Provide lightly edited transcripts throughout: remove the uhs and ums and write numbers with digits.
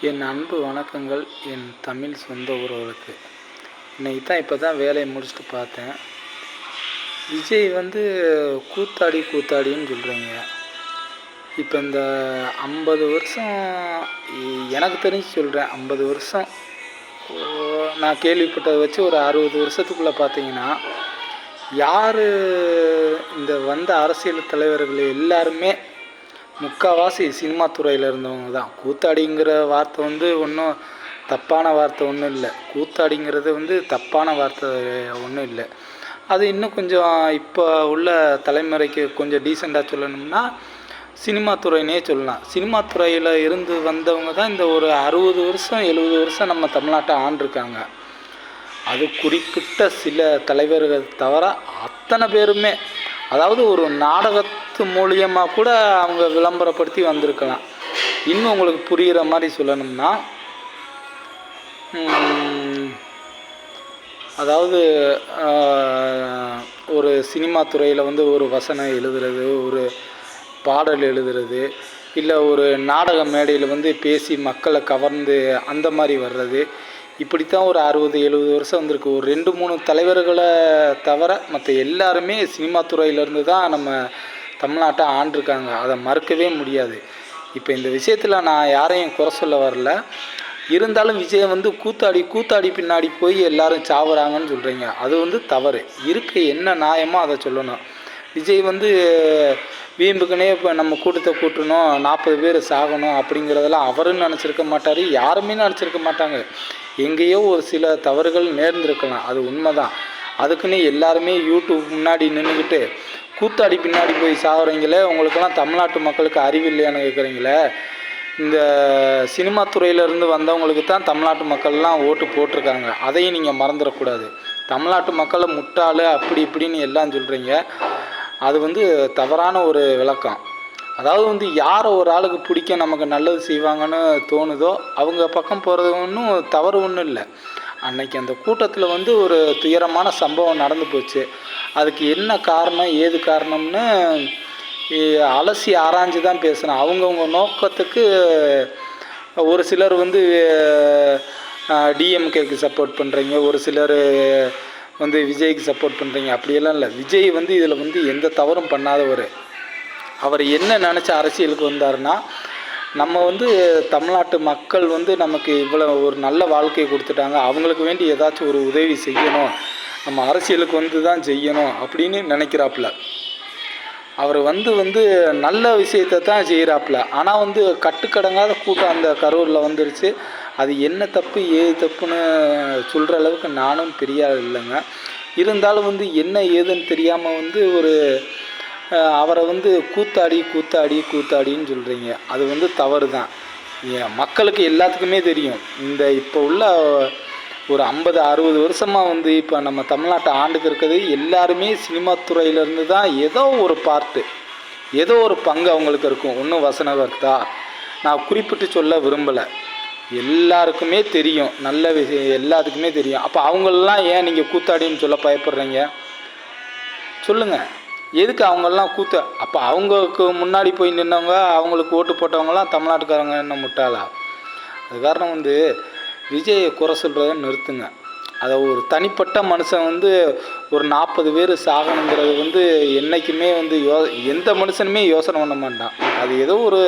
என் அன்பு வணக்கங்கள் என் தமிழ் சொந்த உறவுகளுக்கு. இப்போ தான் வேலையை முடிச்சுட்டு பார்த்தேன். விஜய் கூத்தாடின்னு சொல்கிறீங்க. இப்போ இந்த 50 வருஷம் எனக்கு தெரிஞ்சு சொல்கிறேன். 50 வருஷம் நான் கேள்விப்பட்டதை வச்சு ஒரு 60 வருஷத்துக்குள்ளே பார்த்தீங்கன்னா, யார் இந்த வந்த அரசியல் தலைவர்கள் எல்லாருமே முக்கால்வாசி சினிமா துறையில் இருந்தவங்க தான். கூத்தாடிங்கிற வார்த்தை ஒன்றும் தப்பான வார்த்தை ஒன்றும் இல்லை. கூத்தாடிங்கிறது தப்பான வார்த்தை ஒன்றும் இல்லை. அது இன்னும் கொஞ்சம் இப்போ உள்ள தலைமுறைக்கு கொஞ்சம் டீசெண்டாக சொல்லணும்னா சினிமா துறையினே சொல்லலாம். சினிமா துறையில் இருந்து வந்தவங்க தான் இந்த ஒரு 60 வருஷம் 70 வருஷம் நம்ம தமிழ்நாட்டை ஆண்டிருக்காங்க. அது குறிப்பிட்ட சில தலைவர்கள் தவிர அத்தனை பேருமே, அதாவது ஒரு நாடகத்து மூலியமாக கூட அவங்க விளம்பரப்படுத்தி வந்திருக்கலாம். இன்னும் உங்களுக்கு புரிகிற மாதிரி சொல்லணும்னா, அதாவது ஒரு சினிமா துறையில் ஒரு வசனம் எழுதுறது, ஒரு பாடல் எழுதுறது, இல்லை ஒரு நாடக மேடையில் பேசி மக்களை கவர்ந்து அந்த மாதிரி வர்றது, இப்படித்தான் ஒரு 60-70 வருஷம் வந்திருக்கு. ஒரு 2-3 தலைவர்களை தவிர மற்ற எல்லாருமே சினிமா துறையிலேருந்து தான் நம்ம தமிழ்நாட்டை ஆண்டிருக்காங்க. அதை மறுக்கவே முடியாது. இப்போ இந்த விஷயத்தில் நான் யாரையும் குறை சொல்ல வரல. இருந்தாலும் விஜய் கூத்தாடி பின்னாடி போய் எல்லாரும் சாவுறாங்கன்னு சொல்கிறீங்க. அது தவறு. இருக்க என்ன நியாயமோ அதை சொல்லணும். விஜய் வீம்புக்குனே இப்போ நம்ம கூட்டத்தை கூட்டணும், 40 பேர் சாகணும் அப்படிங்கிறதெல்லாம் அவரும் நினச்சிருக்க மாட்டார், யாருமே நினச்சிருக்க மாட்டாங்க. எங்கேயோ ஒரு சில தவறுகள் நேர்ந்திருக்கலாம், அது உண்மை தான். அதுக்குன்னு எல்லாருமே யூடியூப் முன்னாடி நின்றுக்கிட்டு கூத்தாடி பின்னாடி போய் சாகுறீங்களே, உங்களுக்கெல்லாம் தமிழ்நாட்டு மக்களுக்கு அறிவு இல்லையான்னு கேட்குறீங்களே. இந்த சினிமா துறையிலேருந்து வந்தவங்களுக்கு தான் தமிழ்நாட்டு மக்கள்லாம் ஓட்டு போட்டிருக்காங்க. அதையும் நீங்கள் மறந்துடக்கூடாது. தமிழ்நாட்டு மக்களை முட்டாள் அப்படி இப்படின்னு எல்லாம் சொல்கிறீங்க. அது தவறான ஒரு விளக்கம். அதாவது யாரை ஒரு ஆளுக்கு பிடிக்க நமக்கு நல்லது செய்வாங்கன்னு தோணுதோ அவங்க பக்கம் போகிறது ஒன்றும் தவறு ஒன்றும் இல்லை. அன்னைக்கு அந்த கூட்டத்தில் ஒரு துயரமான சம்பவம் நடந்து போச்சு. அதுக்கு என்ன காரணம் ஏது காரணம்னு அலசி ஆராய்ஞ்சு தான் பேசுகிறேன். அவங்கவுங்க நோக்கத்துக்கு ஒரு சிலர் டிஎம்கேக்கு சப்போர்ட் பண்ணுறீங்க, ஒரு சிலர் விஜய்க்கு சப்போர்ட் பண்ணுறீங்க. அப்படியெல்லாம் இல்லை. விஜய் இதில் எந்த தவறும் பண்ணாதவர். அவர் என்ன நினச்ச அரசியலுக்கு வந்தாருன்னா, நம்ம தமிழ்நாட்டு மக்கள் நமக்கு இவ்வளோ ஒரு நல்ல வாழ்க்கையை கொடுத்துட்டாங்க, அவங்களுக்கு வேண்டி ஏதாச்சும் ஒரு உதவி செய்யணும், நம்ம அரசியலுக்கு தான் செய்யணும் அப்படின்னு நினைக்கிறாப்புல. அவர் நல்ல விஷயத்தை தான் செய்கிறாப்புல. ஆனால் கட்டுக்கடங்காத கூட்டம் அந்த கரூரில் வந்துருச்சு. அது என்ன தப்பு ஏது தப்புன்னு சொல்கிற அளவுக்கு நானும் பெரிய இல்லைங்க. இருந்தாலும் என்ன ஏதுன்னு தெரியாமல் ஒரு அவரை கூத்தாடின்னு சொல்கிறீங்க. அது தவறு தான். மக்களுக்கு எல்லாத்துக்குமே தெரியும். இப்போ உள்ள ஒரு 50-60 வருஷமாக இப்போ நம்ம தமிழ்நாட்டை ஆண்டுக்கு இருக்கிறது எல்லாருமே சினிமா துறையிலேருந்து தான் ஏதோ ஒரு பார்ட்டு, ஏதோ ஒரு பங்கு அவங்களுக்கு இருக்கும். ஒன்றும் வசனகர்த்தா நான் குறிப்பிட்டு சொல்ல விரும்பலை. எல்லாருக்குமே தெரியும், நல்ல விஷயம் எல்லாத்துக்குமே தெரியும். அப்போ அவங்களெலாம் ஏன் நீங்கள் கூத்தாடின்னு சொல்ல பயப்படுறீங்க? சொல்லுங்கள், எதுக்கு அவங்களெலாம் அப்போ அவங்களுக்கு முன்னாடி போய் நின்றவங்க, அவங்களுக்கு ஓட்டு போட்டவங்களாம் தமிழ்நாட்டுக்காரங்க என்ன முட்டாளா? அது காரணம் விஜயை குறை சொல்கிறத நிறுத்துங்க. அதை ஒரு தனிப்பட்ட மனுஷன் ஒரு 40 பேர் சாகணுங்கிறது என்றைக்குமே எந்த மனுஷனுமே யோசனை பண்ண மாட்டான். அது ஏதோ ஒரு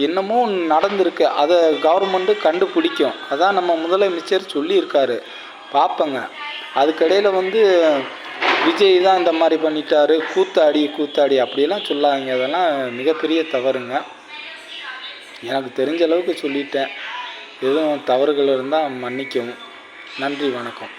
என்னமோ நடந்திருக்கு, அதை கவர்மெண்ட்டு கண்டுபிடிக்கும். அதான் நம்ம முதலமைச்சர் சொல்லியிருக்காரு, பார்ப்பங்க. அதுக்கடையில் விஜய் தான் இந்த மாதிரி பண்ணிட்டாரு, கூத்தாடி அப்படியெல்லாம் சொல்லாதீங்க. அதெல்லாம் மிகப்பெரிய தவறுங்க. எனக்கு தெரிஞ்ச அளவுக்கு சொல்லிட்டேன். எதுவும் தவறுகள் இருந்தால் மன்னிக்கவும். நன்றி, வணக்கம்.